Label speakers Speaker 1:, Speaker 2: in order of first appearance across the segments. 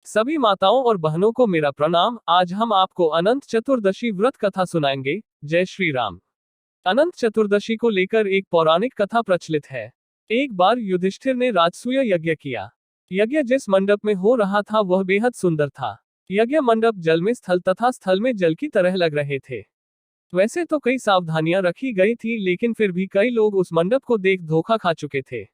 Speaker 1: सभी माताओं और बहनों को मेरा प्रणाम। आज हम आपको अनंत चतुर्दशी व्रत कथा सुनाएंगे। जय श्री राम। अनंत चतुर्दशी को लेकर एक पौराणिक कथा प्रचलित है। एक बार युधिष्ठिर ने राजसूय यज्ञ किया। यज्ञ जिस मंडप में हो रहा था वह बेहद सुंदर था। यज्ञ मंडप जल में स्थल तथा स्थल में जल की तरह लग रहे थे। वैसे तो कई सावधानियां रखी गई थी, लेकिन फिर भी कई लोग उस मंडप को देख धोखा खा चुके थे।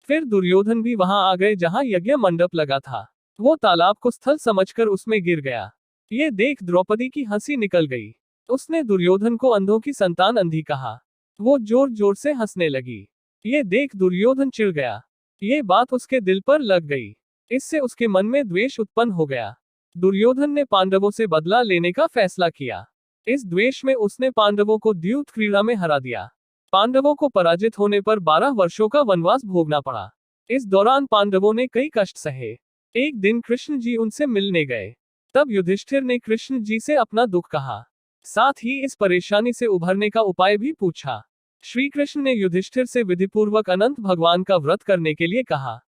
Speaker 1: फिर दुर्योधन भी वहां आ गए जहां यज्ञ मंडप लगा था। वो तालाब को स्थल समझकर उसमें गिर गया। ये देख द्रौपदी की हंसी निकल गई। उसने दुर्योधन को अंधों की संतान अंधी कहा। वो जोर जोर से हंसने लगी। ये देख दुर्योधन चिढ़ गया। ये बात उसके दिल पर लग गई। इससे उसके मन में द्वेष उत्पन्न हो गया। दुर्योधन ने पांडवों से बदला लेने का फैसला किया। इस द्वेष में उसने पांडवों को द्यूत क्रीड़ा में हरा दिया। पांडवों को पराजित होने पर 12 वर्षों का वनवास भोगना पड़ा। इस दौरान पांडवों ने कई कष्ट सहे। एक दिन कृष्ण जी उनसे मिलने गए। तब युधिष्ठिर ने कृष्ण जी से अपना दुख कहा। साथ ही इस परेशानी से उभरने का उपाय भी पूछा। श्री कृष्ण ने युधिष्ठिर से विधिपूर्वक अनंत भगवान का व्रत करने के लिए कहा।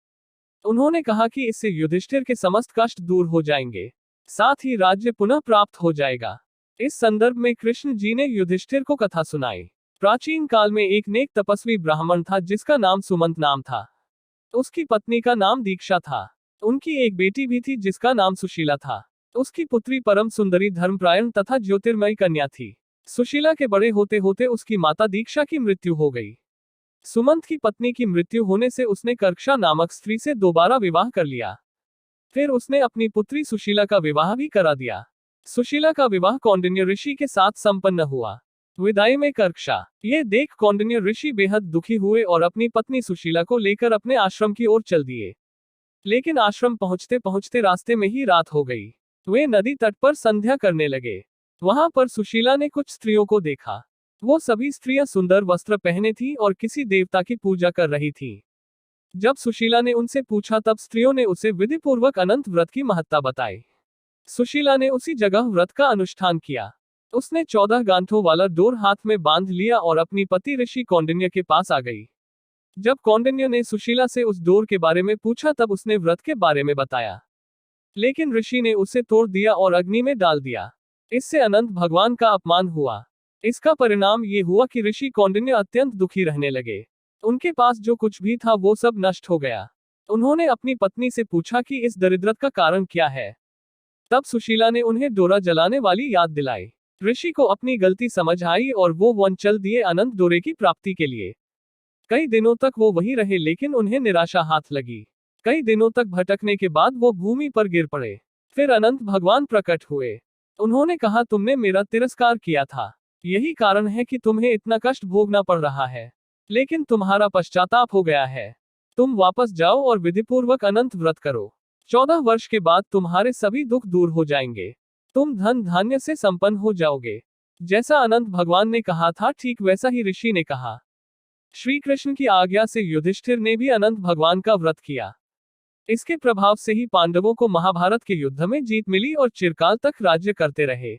Speaker 1: उन्होंने कहा कि इससे युधिष्ठिर के समस्त कष्ट दूर हो जाएंगे, साथ ही राज्य पुनः प्राप्त हो जाएगा। इस संदर्भ में कृष्ण जी ने युधिष्ठिर को कथा सुनाई। प्राचीन काल में एक नेक तपस्वी ब्राह्मण था जिसका नाम सुमंत नाम था। उसकी पत्नी का नाम दीक्षा था। उनकी एक बेटी भी थी जिसका नाम सुशीला था। उसकी पुत्री परम सुंदरी, धर्मप्रायण तथा ज्योतिर्मयी कन्या थी। सुशीला के बड़े होते होते उसकी माता दीक्षा की मृत्यु हो गई। सुमंत की पत्नी की मृत्यु होने से उसने कर्क्षा नामक स्त्री से दोबारा विवाह कर लिया। फिर उसने अपनी पुत्री सुशीला का विवाह भी करा दिया। सुशीला का विवाह कौंडिन्य ऋषि के साथ संपन्न हुआ। विदाई में कर्क्षा। ये देख कौंडिन्य ऋषि बेहद दुखी हुए और अपनी पत्नी सुशीला को लेकर अपने आश्रम की ओर चल दिए। लेकिन आश्रम पहुंचते पहुंचते रास्ते में ही रात हो गई। वे नदी तट पर संध्या करने लगे। वहां पर सुशीला ने कुछ स्त्रियों को देखा। वो सभी स्त्रियां सुंदर वस्त्र पहने थी और किसी देवता की पूजा कर रही थी। जब सुशीला ने उनसे पूछा तब स्त्रियों ने उसे विधिपूर्वक अनंत व्रत की महत्ता बताई। सुशीला ने उसी जगह व्रत का अनुष्ठान किया। उसने 14 गांठों वाला डोर हाथ में बांध लिया और अपनी पति ऋषि कौंडिन्य के पास आ गई। जब कौंडिन्य ने सुशीला से उस डोर के बारे में पूछा तब उसने व्रत के बारे में बताया, लेकिन ऋषि ने उसे तोड़ दिया और अग्नि में डाल दिया। इससे अनंत भगवान का अपमान हुआ। इसका परिणाम ये हुआ कि ऋषि कौंडिन्य अत्यंत दुखी रहने लगे। उनके पास जो कुछ भी था वो सब नष्ट हो गया। उन्होंने अपनी पत्नी से पूछा कि इस दरिद्रता का कारण क्या है। तब सुशीला ने उन्हें डोरा जलाने वाली याद दिलाई। ऋषि को अपनी गलती समझ आई और वो वन चल दिए अनंत डोरे की प्राप्ति के लिए। कई दिनों तक वो वहीं रहे, लेकिन उन्हें निराशा हाथ लगी। कई दिनों तक भटकने के बाद वो भूमि पर गिर पड़े। फिर अनंत भगवान प्रकट हुए। उन्होंने कहा, तुमने मेरा तिरस्कार किया था, यही कारण है कि तुम्हें इतना कष्ट भोगना पड़ रहा है। लेकिन तुम्हारा पश्चाताप हो गया है। तुम वापस जाओ और विधिपूर्वक अनंत व्रत करो। 14 वर्ष के बाद तुम्हारे सभी दुख दूर हो जाएंगे। तुम धन धान्य से संपन्न हो जाओगे। जैसा अनंत भगवान ने कहा था ठीक वैसा ही ऋषि ने कहा। श्री कृष्ण की आज्ञा से युधिष्ठिर ने भी अनंत भगवान का व्रत किया। इसके प्रभाव से ही पांडवों को महाभारत के युद्ध में जीत मिली और चिरकाल तक राज्य करते रहे।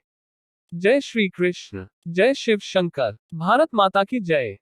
Speaker 1: जय श्री कृष्ण। जय शिव शंकर। भारत माता की जय।